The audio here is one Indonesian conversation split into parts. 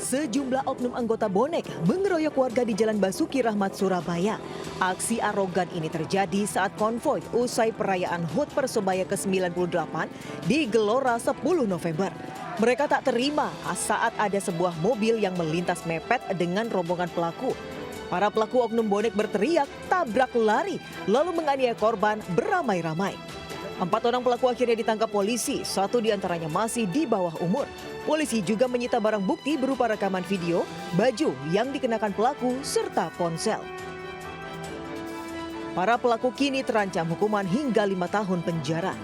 Sejumlah oknum anggota bonek mengeroyok warga di Jalan Basuki Rahmat, Surabaya. Aksi arogan ini terjadi saat konvoi usai perayaan HUT Persebaya ke-98 di Gelora 10 November. Mereka tak terima saat ada sebuah mobil yang melintas mepet dengan rombongan pelaku. Para pelaku oknum bonek berteriak, tabrak lari, lalu menganiaya korban beramai-ramai. 4 orang pelaku akhirnya ditangkap polisi, 1 diantaranya masih di bawah umur. Polisi juga menyita barang bukti berupa rekaman video, baju yang dikenakan pelaku, serta ponsel. Para pelaku kini terancam hukuman hingga 5 tahun penjara.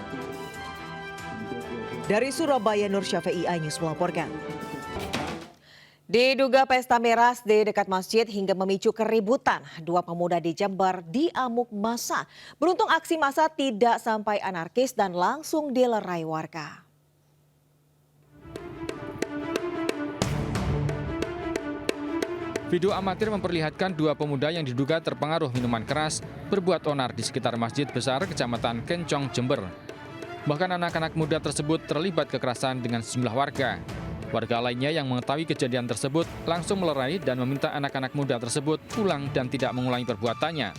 Dari Surabaya, Nur Syafi'i, iNews melaporkan. Diduga pesta miras di dekat masjid hingga memicu keributan. 2 pemuda di Jember diamuk massa. Beruntung aksi massa tidak sampai anarkis dan langsung dilerai warga. Video amatir memperlihatkan 2 pemuda yang diduga terpengaruh minuman keras berbuat onar di sekitar Masjid Besar Kecamatan Kencong, Jember. Bahkan anak-anak muda tersebut terlibat kekerasan dengan sejumlah warga. Warga lainnya yang mengetahui kejadian tersebut langsung melerai dan meminta anak-anak muda tersebut pulang dan tidak mengulangi perbuatannya.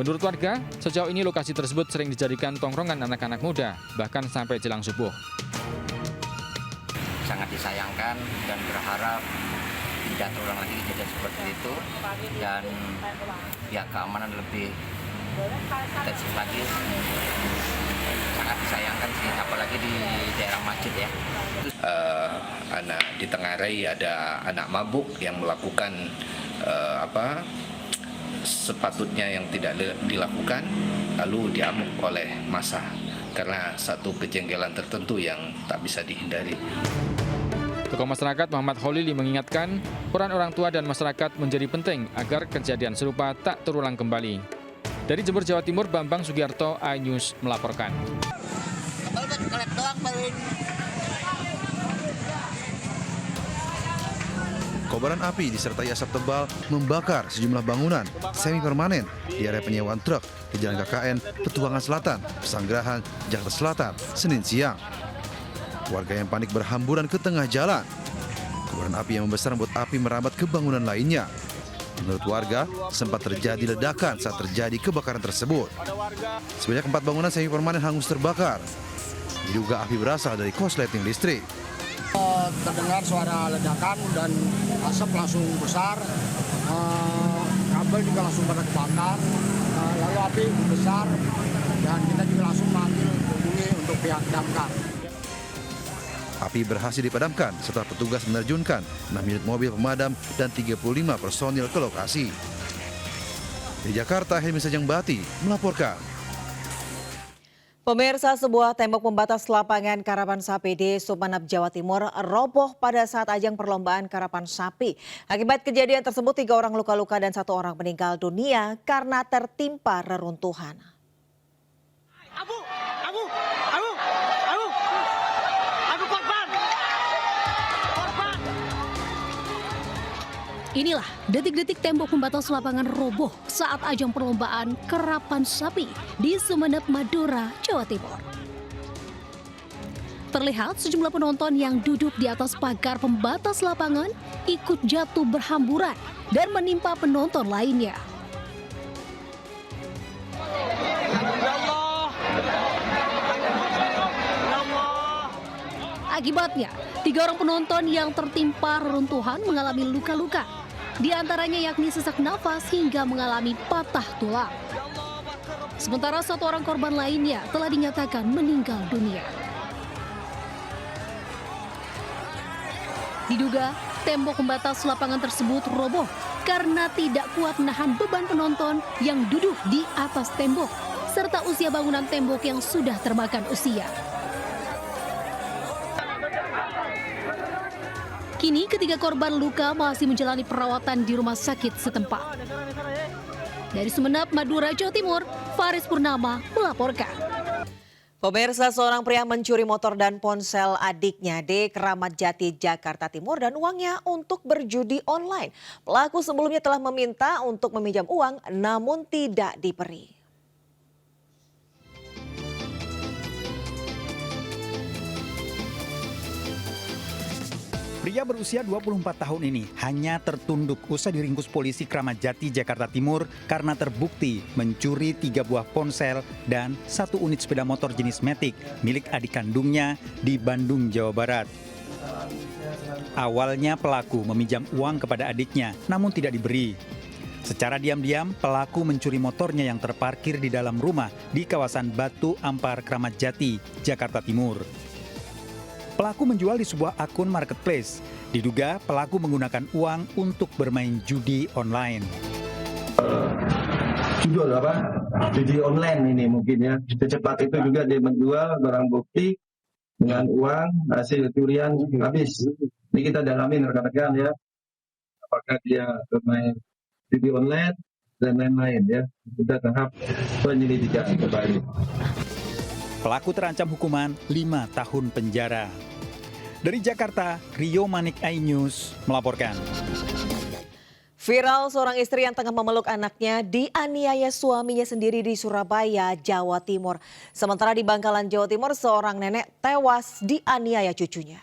Menurut warga, sejauh ini lokasi tersebut sering dijadikan tongkrongan anak-anak muda, bahkan sampai jelang subuh. Sangat disayangkan dan berharap tidak terulang lagi kejadian seperti itu, dan ya keamanan lebih intensif lagi. Sangat disayangkan sih, apalagi di daerah masjid ya. Di Tengarai ada anak mabuk yang melakukan sepatutnya yang tidak dilakukan, lalu diamuk oleh massa karena satu kejengkelan tertentu yang tak bisa dihindari. Tokoh masyarakat Muhammad Kholili mengingatkan peran orang tua dan masyarakat menjadi penting agar kejadian serupa tak terulang kembali. Dari Jember, Jawa Timur, Bambang Sugiarto, iNews melaporkan. Kobaran api disertai asap tebal membakar sejumlah bangunan semi permanen di area penyewaan truk di Jalan KKN, Petualangan Selatan, Pesanggerahan, Jakarta Selatan, Senin siang. Warga yang panik berhamburan ke tengah jalan. Kobaran api yang membesar membuat api merambat ke bangunan lainnya. Menurut warga, sempat terjadi ledakan saat terjadi kebakaran tersebut. Sebanyak 4 bangunan semi permanen hangus terbakar. Diduga api berasal dari korsleting listrik. Terdengar suara ledakan dan asap langsung besar, kabel juga langsung pada kebakar, lalu api besar dan kita juga langsung manggil hubungi untuk pihak damkar. Api berhasil dipadamkan setelah petugas menerjunkan 6 unit mobil pemadam dan 35 personil ke lokasi. Di Jakarta, Helmi Sajangbati melaporkan. Pemirsa, sebuah tembok pembatas lapangan karapan sapi di Sumeneb, Jawa Timur roboh pada saat ajang perlombaan karapan sapi. Akibat kejadian tersebut 3 orang luka-luka dan 1 orang meninggal dunia karena tertimpa reruntuhan. Inilah detik-detik tembok pembatas lapangan roboh saat ajang perlombaan karapan sapi di Sumeneb, Madura, Jawa Timur. Terlihat sejumlah penonton yang duduk di atas pagar pembatas lapangan ikut jatuh berhamburan dan menimpa penonton lainnya. Akibatnya, 3 orang penonton yang tertimpa reruntuhan mengalami luka-luka. Di antaranya yakni sesak nafas hingga mengalami patah tulang. Sementara 1 orang korban lainnya telah dinyatakan meninggal dunia. Diduga tembok pembatas lapangan tersebut roboh karena tidak kuat menahan beban penonton yang duduk di atas tembok, serta usia bangunan tembok yang sudah termakan usia. Kini ketiga korban luka masih menjalani perawatan di rumah sakit setempat. Dari Sumeneb, Madura, Jawa Timur, Faris Purnama melaporkan. Pemirsa, seorang pria mencuri motor dan ponsel adiknya di Keramat Jati, Jakarta Timur dan uangnya untuk berjudi online. Pelaku sebelumnya telah meminta untuk meminjam uang namun tidak diberi. Pria berusia 24 tahun ini hanya tertunduk usai diringkus polisi Kramat Jati, Jakarta Timur karena terbukti mencuri 3 buah ponsel dan 1 unit sepeda motor jenis Matic milik adik kandungnya di Bandung, Jawa Barat. Awalnya pelaku meminjam uang kepada adiknya, namun tidak diberi. Secara diam-diam, pelaku mencuri motornya yang terparkir di dalam rumah di kawasan Batu Ampar, Kramat Jati, Jakarta Timur. Pelaku menjual di sebuah akun marketplace. Diduga pelaku menggunakan uang untuk bermain judi online. Judi online ini mungkin ya. Secepat itu juga dia menjual barang bukti dengan uang hasil curian habis. Ini kita dalamin rekan-rekan ya. Apakah dia bermain judi online dan lain-lain ya. Kita tahap penyelidikan kembali. Pelaku terancam hukuman 5 tahun penjara. Dari Jakarta, Rio Manik, iNews melaporkan. Viral seorang istri yang tengah memeluk anaknya dianiaya suaminya sendiri di Surabaya, Jawa Timur. Sementara di Bangkalan, Jawa Timur, seorang nenek tewas dianiaya cucunya.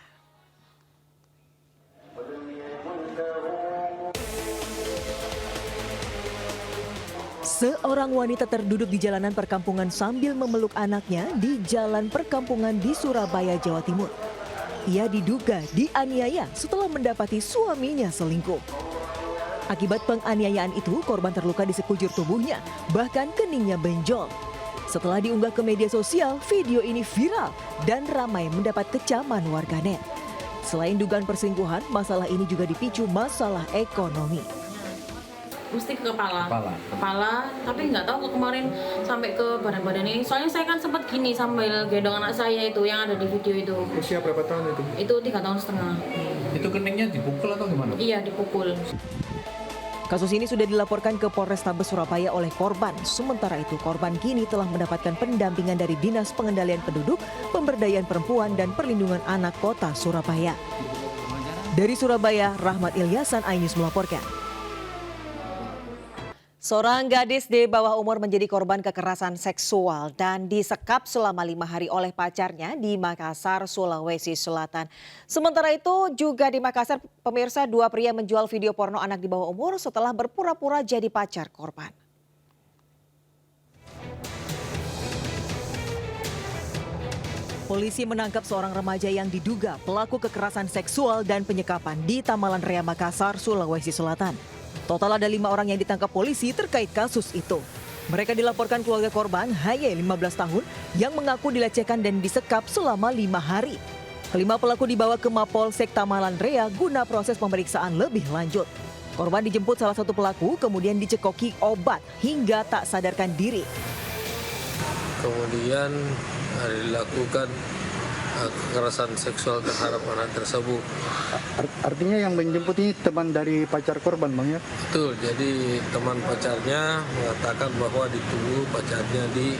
Seorang wanita terduduk di jalanan perkampungan sambil memeluk anaknya di jalan perkampungan di Surabaya, Jawa Timur. Ia diduga dianiaya setelah mendapati suaminya selingkuh. Akibat penganiayaan itu, korban terluka di sekujur tubuhnya, bahkan keningnya benjol. Setelah diunggah ke media sosial, video ini viral dan ramai mendapat kecaman warganet. Selain dugaan perselingkuhan, masalah ini juga dipicu masalah ekonomi. Mesti ke kepala, tapi nggak tahu kemarin sampai ke badan-badan ini. Soalnya saya kan sempat gini sambil gendong anak saya itu yang ada di video itu. Usia berapa tahun itu? Itu 3,5 tahun. Itu keningnya dipukul atau gimana? Iya, dipukul. Kasus ini sudah dilaporkan ke Polrestabes Surabaya oleh korban. Sementara itu, korban kini telah mendapatkan pendampingan dari Dinas Pengendalian Penduduk, Pemberdayaan Perempuan dan Perlindungan Anak Kota Surabaya. Dari Surabaya, Rahmat Ilyasan, iNews melaporkan. Seorang gadis di bawah umur menjadi korban kekerasan seksual dan disekap selama 5 hari oleh pacarnya di Makassar, Sulawesi Selatan. Sementara itu juga di Makassar, pemirsa, 2 pria menjual video porno anak di bawah umur setelah berpura-pura jadi pacar korban. Polisi menangkap seorang remaja yang diduga pelaku kekerasan seksual dan penyekapan di Tamalan Rea, Makassar, Sulawesi Selatan. Total ada 5 orang yang ditangkap polisi terkait kasus itu. Mereka dilaporkan keluarga korban HY 15 tahun yang mengaku dilecehkan dan disekap selama 5 hari. Kelima pelaku dibawa ke Mapolsek Tamalan Rea guna proses pemeriksaan lebih lanjut. Korban dijemput salah satu pelaku kemudian dicekoki obat hingga tak sadarkan diri. Kemudian dilakukan kekerasan seksual terhadap anak tersebut. Artinya yang menjemput ini teman dari pacar korban, Bang ya? Betul, jadi teman pacarnya mengatakan bahwa ditunggu pacarnya di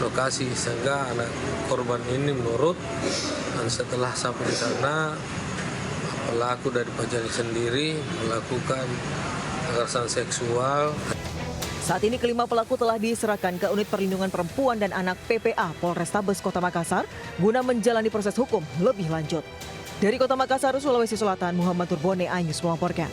lokasi sehingga anak korban ini menurut, dan setelah sampai di sana pelaku dari pacarnya sendiri melakukan kekerasan seksual. Saat ini kelima pelaku telah diserahkan ke Unit Perlindungan Perempuan dan Anak PPA Polrestabes Kota Makassar guna menjalani proses hukum lebih lanjut. Dari Kota Makassar, Sulawesi Selatan, Muhammad Turbone, iNews melaporkan.